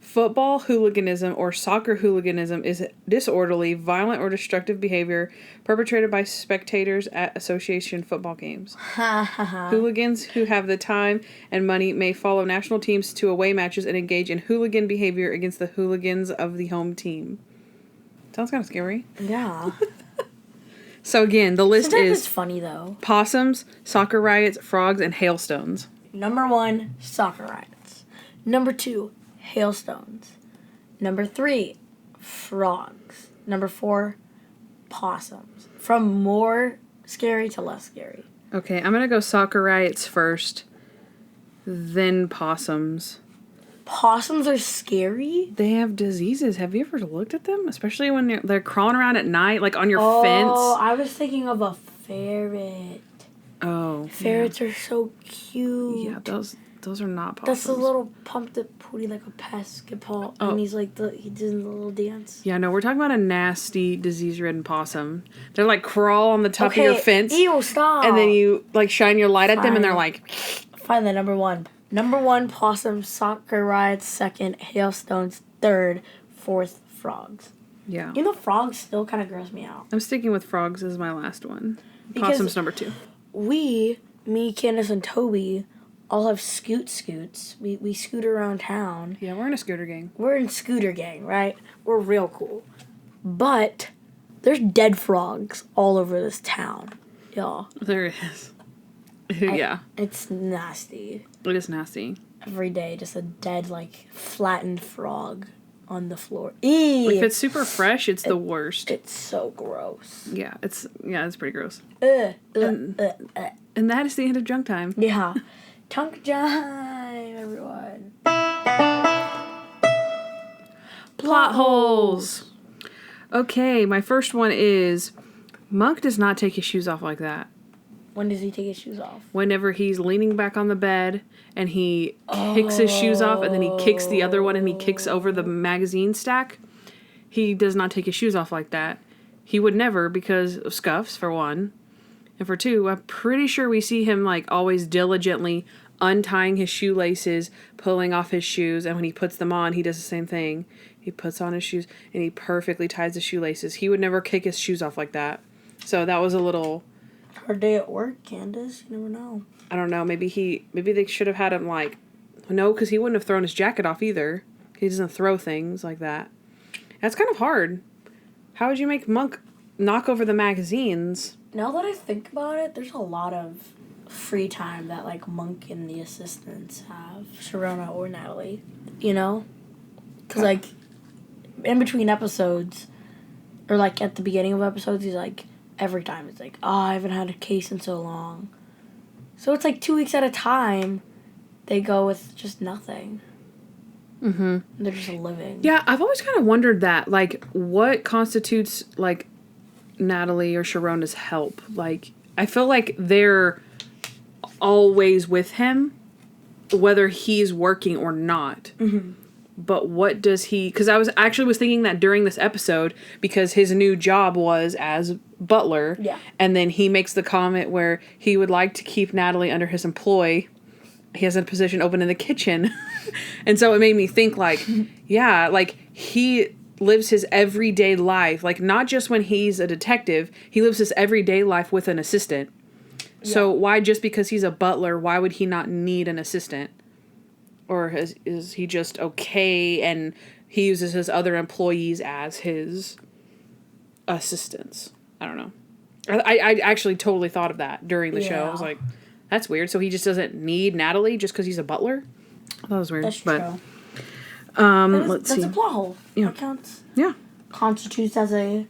Football hooliganism or soccer hooliganism is disorderly, violent, or destructive behavior perpetrated by spectators at association football games. Hooligans who have the time and money may follow national teams to away matches and engage in hooligan behavior against the hooligans of the home team. Sounds kind of scary. Yeah. So again, the list Sometimes is it's funny, though. Possums, soccer riots, frogs, and hailstones. Number 1, soccer riots. Number 2, hailstones. Number 3, frogs. Number 4, possums. From more scary to less scary. Okay, I'm going to go soccer riots first, then possums. Possums are scary? They have diseases. Have you ever looked at them? Especially when they're crawling around at night, like on your fence. Oh, I was thinking of a ferret. Oh. Ferrets are so cute. Yeah, those are not possums. That's a little pumped up pooty like a basketball. Oh. And he's like, he does the little dance. Yeah, no, we're talking about a nasty, disease-ridden possum. They're like crawl on the top of your fence. Ew, stop. And then you like shine your light at them and they're like... Fine, then number 1. Number 1, possum, soccer riots. 2nd, hailstones. 3rd, 4th, frogs. Yeah. You know, frogs still kind of gross me out. I'm sticking with frogs as my last one. Because Possum's number 2. Me, Kandyce, and Toby all have scoots. We scooter around town. Yeah, we're in a scooter gang. We're in scooter gang, right? We're real cool. But there's dead frogs all over this town, y'all. There is. Yeah. It's nasty. It is nasty. Every day, just a dead, like, flattened frog on the floor. Eee! If it's super fresh, it's the worst. It's so gross. Yeah, it's pretty gross. And that is the end of junk time. yeah. Tunk time, everyone. Plot holes. Okay, my first one is Monk does not take his shoes off like that. When does he take his shoes off? Whenever he's leaning back on the bed and he kicks his shoes off and then he kicks the other one and he kicks over the magazine stack, he does not take his shoes off like that. He would never because of scuffs, for one. And for two, I'm pretty sure we see him like always diligently untying his shoelaces, pulling off his shoes, and when he puts them on, he does the same thing. He puts on his shoes and he perfectly ties the shoelaces. He would never kick his shoes off like that. So that was a little... Hard day at work, Kandyce. You never know. I don't know. Maybe they should have had him like... No, because he wouldn't have thrown his jacket off either. He doesn't throw things like that. That's kind of hard. How would you make Monk knock over the magazines? Now that I think about it, there's a lot of free time that, like, Monk and the assistants have. Sharona or Natalie. You know? Because, like, in between episodes, or, like, at the beginning of episodes, he's like... Every time it's like, I haven't had a case in so long. So it's like 2 weeks at a time, they go with just nothing. Mm-hmm. They're just living. Yeah, I've always kind of wondered that. Like, what constitutes, like, Natalie or Sharona's help? Like, I feel like they're always with him, whether he's working or not. Mm-hmm. But what does he... Because I was thinking that during this episode, because his new job was as butler. Yeah. And then he makes the comment where he would like to keep Natalie under his employ. He has a position open in the kitchen. And so it made me think, like, yeah, like, he lives his everyday life. Like, not just when he's a detective. He lives his everyday life with an assistant. Yeah. So why, just because he's a butler, why would he not need an assistant? Or is he just okay and he uses his other employees as his assistants? I don't know. I actually totally thought of that during the show. I was like, that's weird. So he just doesn't need Natalie just because he's a butler? That was weird. That's true. Let's see. That's a plot hole. Yeah. That counts. Yeah. Constitutes as a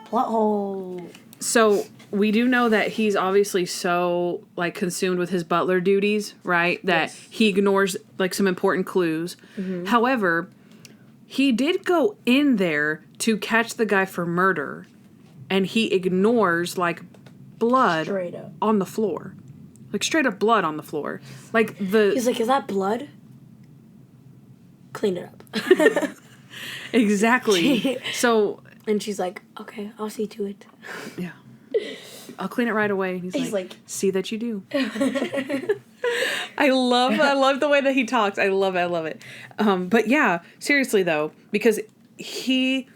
plot hole. So... We do know that he's obviously so, like, consumed with his butler duties, right? That he ignores, like, some important clues. Mm-hmm. However, he did go in there to catch the guy for murder. And he ignores, like, blood on the floor. Like, straight up blood on the floor. Like, He's like, is that blood? Clean it up. Exactly. So... And she's like, okay, I'll see to it. Yeah. I'll clean it right away. And he's like, see that you do. I love the way that he talks. I love it. But yeah, seriously though, because this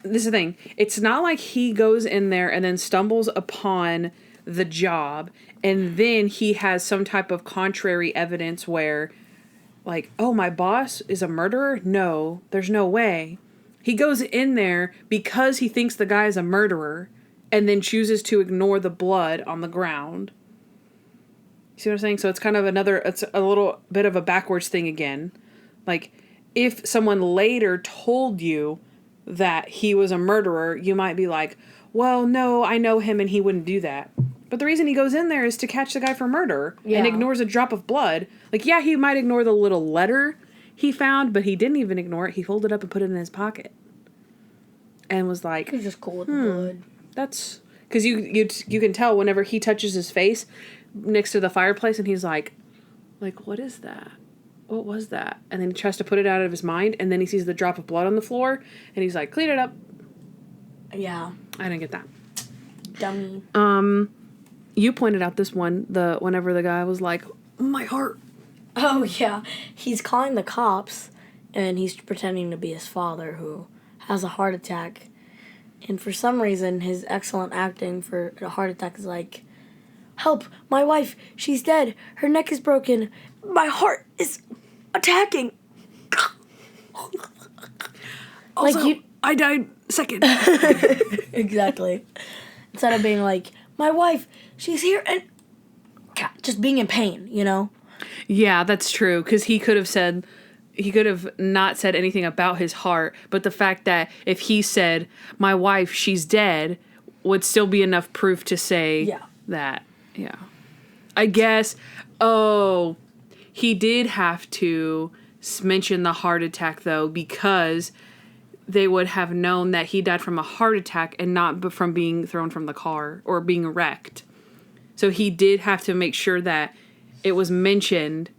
is the thing. It's not like he goes in there and then stumbles upon the job and then he has some type of contrary evidence where like, oh, my boss is a murderer? No, there's no way. He goes in there because he thinks the guy is a murderer and then chooses to ignore the blood on the ground. You see what I'm saying? So it's kind of it's a little bit of a backwards thing again. Like, if someone later told you that he was a murderer, you might be like, well, no, I know him and he wouldn't do that. But the reason he goes in there is to catch the guy for murder and ignores a drop of blood. Like, yeah, he might ignore the little letter he found, but he didn't even ignore it. He folded it up and put it in his pocket. And was like... He's just cool with the blood. That's... Because you can tell whenever he touches his face next to the fireplace and he's like, what is that? What was that? And then he tries to put it out of his mind and then he sees the drop of blood on the floor and he's like, clean it up. Yeah. I didn't get that. Dummy. You pointed out this one, whenever the guy was like, my heart. Oh, yeah. He's calling the cops, and he's pretending to be his father, who has a heart attack. And for some reason, his excellent acting for a heart attack is like, help, my wife, she's dead. Her neck is broken. My heart is attacking. Also, I died second. Exactly. Instead of being like, my wife, she's here, and just being in pain, you know? Yeah, that's true, because he could have not said anything about his heart, but the fact that if he said, my wife, she's dead, would still be enough proof to say that. Yeah. I guess, he did have to mention the heart attack, though, because they would have known that he died from a heart attack and not from being thrown from the car or being wrecked. So he did have to make sure that it was mentioned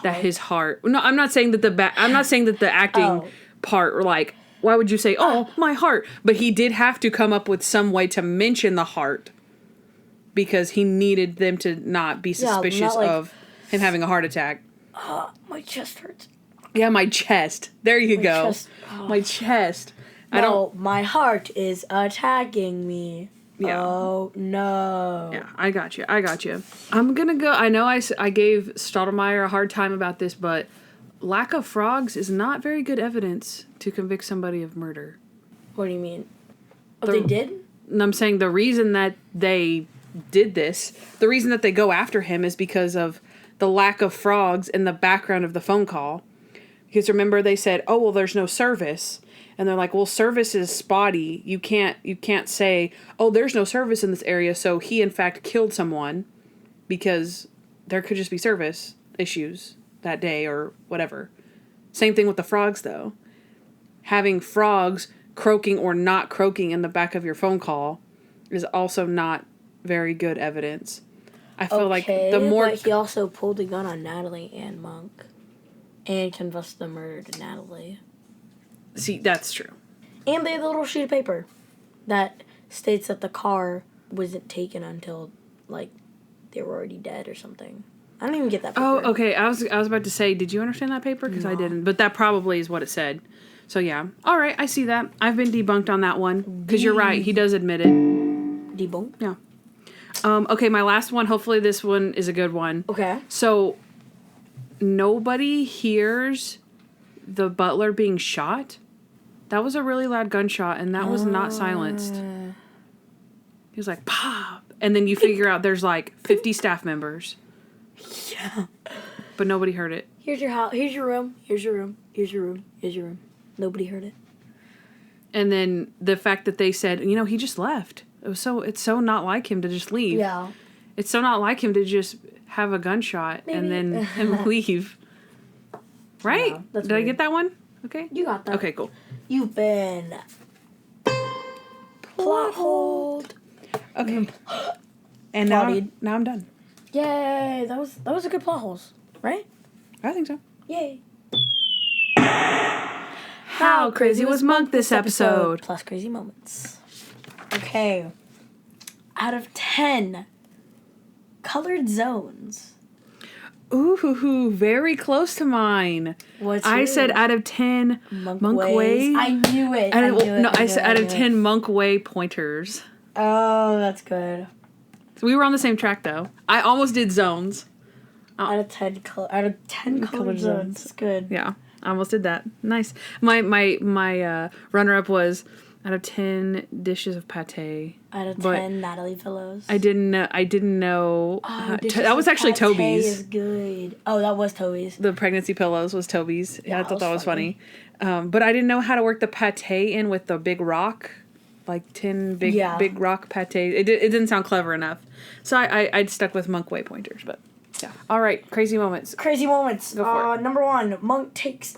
that his heart. No, I'm not saying that the acting part, like, why would you say, my heart? But he did have to come up with some way to mention the heart because he needed them to not be suspicious of him having a heart attack. My chest hurts. Yeah, my chest. There you go. My chest. No, my heart is attacking me. Yeah. Oh, no. Yeah, I got you. I'm going to go. I know I gave Stottlemyre a hard time about this, but lack of frogs is not very good evidence to convict somebody of murder. What do you mean? They did? I'm saying the reason that they did this, the reason that they go after him is because of the lack of frogs in the background of the phone call. Because remember they said, oh, well, there's no service. And they're like, well, service is spotty. You can't say, oh, there's no service in this area. So he, in fact, killed someone because there could just be service issues that day or whatever. Same thing with the frogs, though. Having frogs croaking or not croaking in the back of your phone call is also not very good evidence. I feel like the more... but he also pulled a gun on Natalie and Monk. And confessed the murder to Natalie. See, that's true. And they had the little sheet of paper that states that the car wasn't taken until, like, they were already dead or something. I don't even get that paper. Oh, okay. I was about to say, did you understand that paper? Because I didn't. But that probably is what it said. So, yeah. All right, I see that. I've been debunked on that one. Because you're right. He does admit it. Debunked? Yeah. Okay, my last one. Hopefully this one is a good one. Okay. So... nobody hears the butler being shot. That was a really loud gunshot, and that was not silenced. He was like, pop! And then you figure out there's like 50 staff members. Yeah. But nobody heard it. Here's your house. Here's your room. Here's your room. Here's your room. Here's your room. Nobody heard it. And then the fact that they said, he just left. It's so not like him to just leave. Yeah. It's so not like him to just have a gunshot and then him leave. Right? Yeah, Did weird. I get that one? Okay. You got that. Okay, cool. You've been plot holed. Okay. And now I'm done. Yay! That was a good plot holes, right? I think so. Yay. How crazy was Monk this episode? Plus crazy moments. Okay. Out of 10 colored zones. Ooh, very close to mine. What's I yours? said out of 10 Monk Way. I knew it. I said out of 10 Monk Way pointers. Oh, that's good. So we were on the same track though. I almost did zones. Out of 10 colored zones. That's good. Yeah, I almost did that. Nice. My runner up was out of 10 dishes of pate. Out of 10 Natalie pillows. I didn't know. Oh, That was actually pate Toby's. Is good. Oh, that was Toby's. The pregnancy pillows was Toby's. Yeah, I thought that was funny. But I didn't know how to work the pate in with the big rock, like 10 big rock pate. It didn't sound clever enough, so I'd stuck with Monk Way pointers. But yeah, all right, crazy moments. Crazy moments. Go for it. Number 1, Monk takes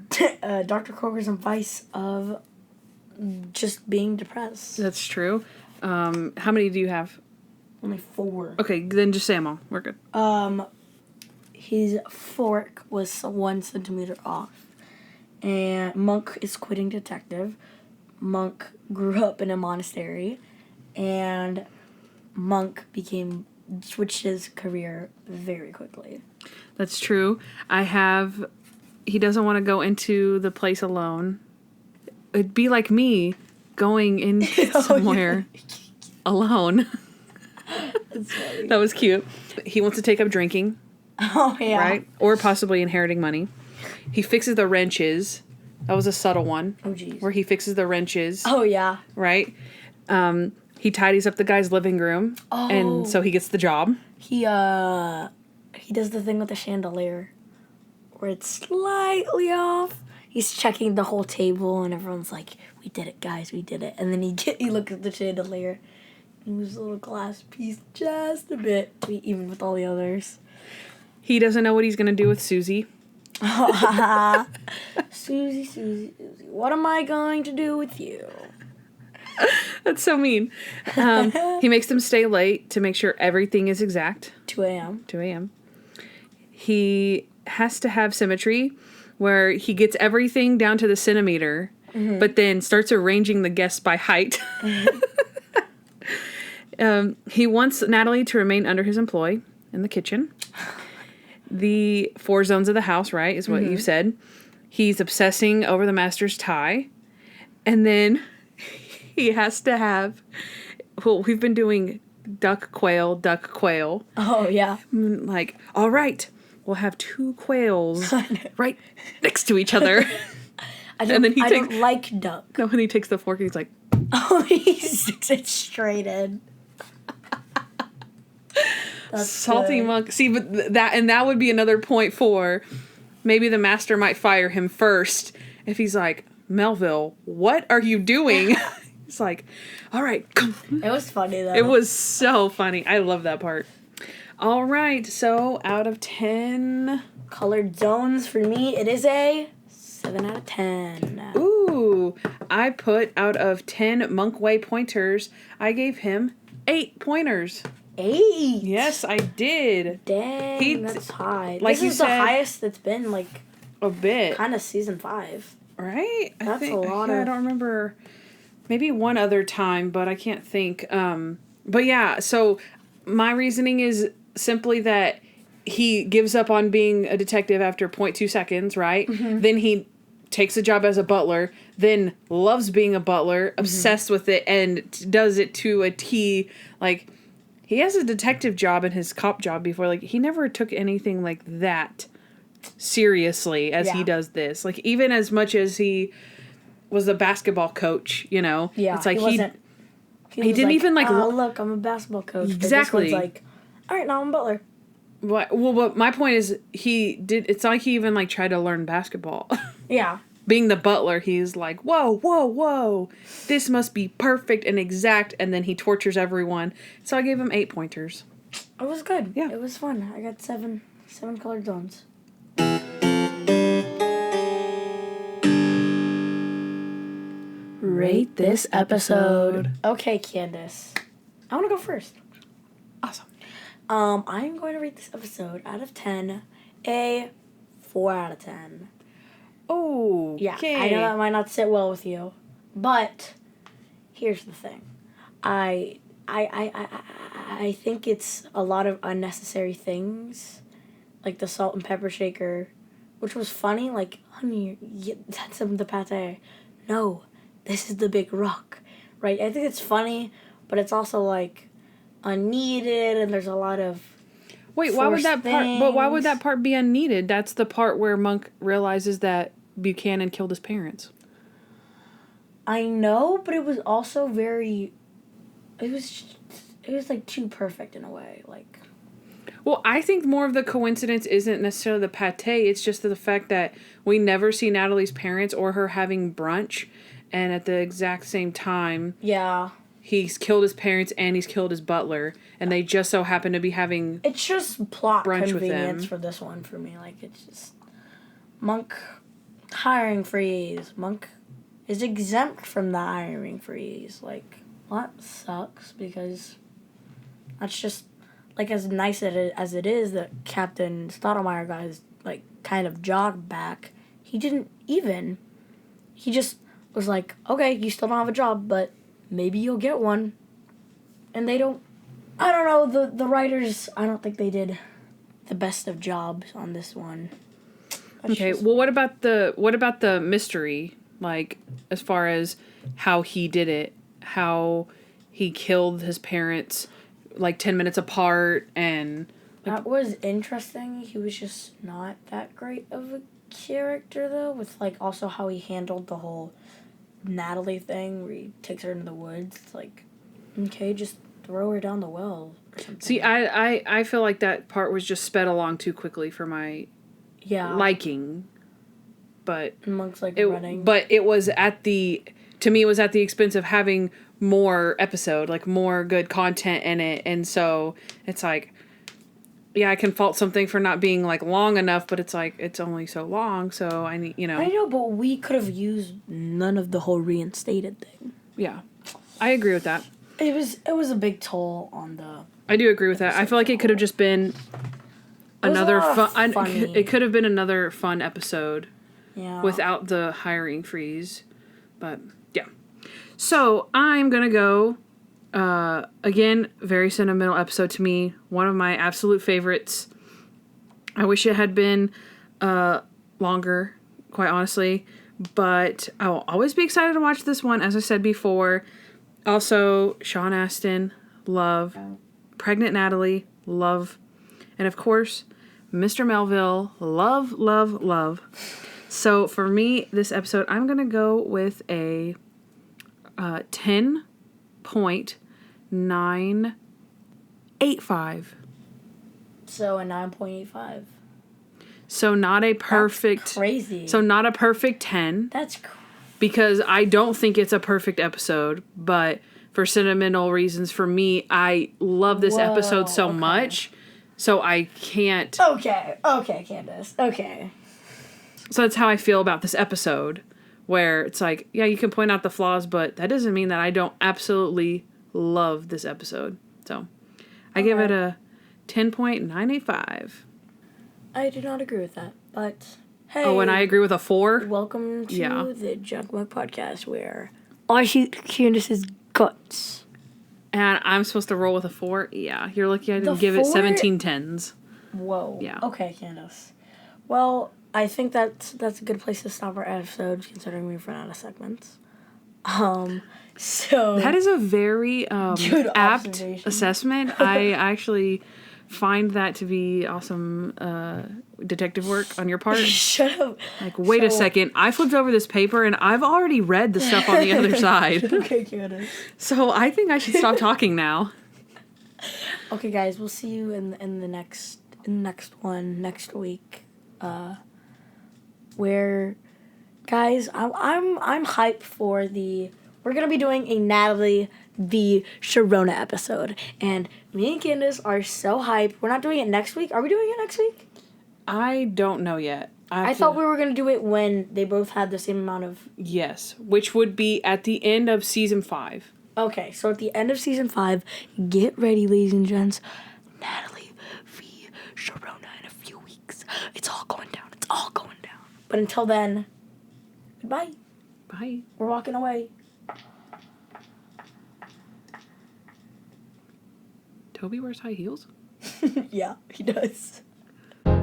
Dr. Kroger's advice of just being depressed. That's true. How many do you have? Only 4. Okay, then just say them all. We're good. His fork was 1 centimeter off. And Monk is quitting detective. Monk grew up in a monastery. And Monk switched his career very quickly. That's true. He doesn't want to go into the place alone. It'd be like me going in somewhere alone. That's funny. That was cute. He wants to take up drinking. Oh, yeah. Right? Or possibly inheriting money. He fixes the wrenches. That was a subtle one. Oh, jeez. Where he fixes the wrenches. Oh, yeah. Right? He tidies up the guy's living room. Oh. And so he gets the job. He does the thing with the chandelier where it's slightly off. He's checking the whole table and everyone's like, we did it, guys, we did it. And then he looks at the chandelier and moves a little glass piece just a bit, even with all the others. He doesn't know what he's going to do with Susie. Susie, what am I going to do with you? That's so mean. He makes them stay late to make sure everything is exact. 2 a.m. 2 a.m. He has to have symmetry where he gets everything down to the centimeter, but then starts arranging the guests by height. He wants Natalie to remain under his employ in the kitchen. The 4 zones of the house, right, is what you've said. He's obsessing over the master's tie. And then he has to have... Well, we've been doing duck, quail. Oh, yeah. Like, all right, we'll have 2 quails right next to each other. I don't like duck. No, when he takes the fork, he's like... Oh, he sticks it straight in. That's Salty good. Monk. See, but that would be another point for maybe the master might fire him first if he's like, Melville, what are you doing? He's like, all right, come. It was funny, though. It was so funny. I love that part. All right, so out of 10. Colored zones, for me, it is a 7 out of 10. Ooh, I put out of 10 Monk Way pointers, I gave him 8 pointers. 8? Yes, I did. Dang, that's high. Like this you is said, the highest it's been, like, a bit. kind of season 5. Right? That's a lot I don't remember. Maybe one other time, but I can't think. But yeah, so my reasoning is simply that he gives up on being a detective after 0.2 seconds, right? Mm-hmm. Then he takes a job as a butler, then loves being a butler, obsessed with it, and does it to a T. Like, he has a detective job and his cop job before. Like, he never took anything like that seriously as he does this. Like, even as much as he was a basketball coach, you know? Yeah, it's like he didn't like, even like... Oh, look, I'm a basketball coach. Exactly. But this one's like, all right, now I'm a butler. But my point is, it's not like he even like tried to learn basketball. Yeah. Being the butler, he's like, whoa, this must be perfect and exact, and then he tortures everyone. So I gave him 8 pointers. It was good. Yeah. It was fun. I got 7 colored zones. Rate this episode. Okay, Kandyce. I want to go first. Awesome. I'm going to rate this episode out of 10 a 4 out of 10. Oh, Yeah, okay. I know that might not sit well with you, but here's the thing. I think it's a lot of unnecessary things, like the salt and pepper shaker, which was funny. Like, honey, that's the pate. No, this is the big rock, right? I think it's funny, but it's also like unneeded, and there's a lot of Wait, why would that part? But why would things. that part be unneeded? That's the part where Monk realizes that Buchanan killed his parents. I know, but it was also very. It was like too perfect in a way, like. Well, I think more of the coincidence isn't necessarily the pate. It's just the fact that we never see Natalie's parents or her having brunch, and at the exact same time, Yeah. he's killed his parents and he's killed his butler, and they just so happen to be having. It's just plot Brunch with convenience them. for this one for me. Like, it's just Monk hiring freeze. Monk is exempt from the hiring freeze. Like, well, that sucks because that's just like as nice as it is that Captain Stottlemyre got his like kind of job back. He didn't even. He just was like, okay, you still don't have a job, but maybe you'll get one. And they don't. I don't know, the writers, I don't think they did the best of jobs on this one. That's Okay, just- well, what about the mystery? Like, as far as how he did it, how he killed his parents, like 10 minutes apart, and that was interesting. He was just not that great of a character, though, with, like, also how he handled the whole Natalie thing, where he takes her into the woods. It's like, okay, just throw her down the well or something. see, I feel like that part was just sped along too quickly for my liking, but And Monk's, like, running. But it was to me, it was at the expense of having more episode, like more good content in it, and so it's like, yeah, I can fault something for not being like long enough, but it's like it's only so long, so I need, I know, but we could have used none of the whole reinstated thing. Yeah, I agree with that. It was a big toll on the. I do agree with that. I feel like it could have just been another fun. funny. It could have been another fun episode Yeah. without the hiring freeze, but yeah. So I'm gonna go. Again, very sentimental episode to me. One of my absolute favorites. I wish it had been longer, quite honestly, but I will always be excited to watch this one. As I said before. Also, Sean Astin, love. Pregnant Natalie, love. And of course, Mr. Melville, love, love, love. So for me, this episode, I'm going to go with a 10.985. So a 9.85. So not a perfect... That's crazy. So not a perfect 10. That's crazy. Because I don't think it's a perfect episode, but for sentimental reasons for me, I love this episode so much, so I can't... Okay, Kandyce. Okay. So that's how I feel about this episode, where it's like, yeah, you can point out the flaws, but that doesn't mean that I don't absolutely love this episode. So I give it a 10.985. I do not agree with that, but... Hey, Oh, and I agree with a 4? welcome to Yeah. the junkmonkpodcast, where I shoot Kandyce's guts. And I'm supposed to roll with a 4? Yeah, you're lucky I didn't The give it 4? 17 tens. Whoa. Yeah. Okay, Kandyce. Well, I think that's a good place to stop our episode, considering we've run out of segments. So That is a very Good apt observation. assessment. I actually find that to be awesome detective work on your part. shut up. Like, wait a So- second. I flipped over this paper and I've already read the stuff on the other side. Okay, Kandyce. So I think I should stop talking now. Okay, guys, we'll see you in the next one next week. Where, guys, I'm hyped for the. We're gonna be doing a Natalie v. Sharona episode, and me and Kandyce are so hyped. We're not doing it next week. Are we doing it next week? I don't know yet. I thought we were gonna do it when they both had the same amount of. Yes, which would be at the end of season 5. Okay, so at the end of season 5, get ready, ladies and gents. Natalie v. Sharona in a few weeks. It's all going down. It's all going down. But until then, Goodbye. Bye. We're walking away. Toby wears high heels? Yeah, he does.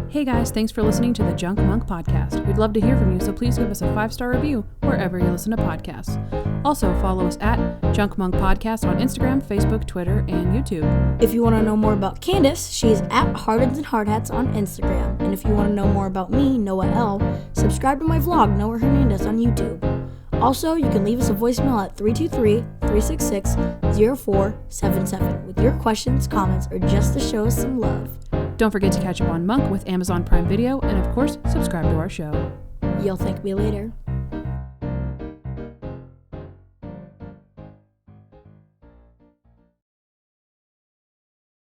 Hey guys, thanks for listening to the Junk Monk Podcast. We'd love to hear from you, so please give us a 5-star review wherever you listen to podcasts. Also, follow us at Junk Monk Podcast on Instagram, Facebook, Twitter, and YouTube. If you want to know more about Kandyce, she's at Hardens and Hardhats on Instagram. And if you want to know more about me, Noah L., subscribe to my vlog, Noah Hernandez, on YouTube. Also, you can leave us a voicemail at 323-366-0477 with your questions, comments, or just to show us some love. Don't forget to catch up on Monk with Amazon Prime Video, and of course, subscribe to our show. You'll thank me later.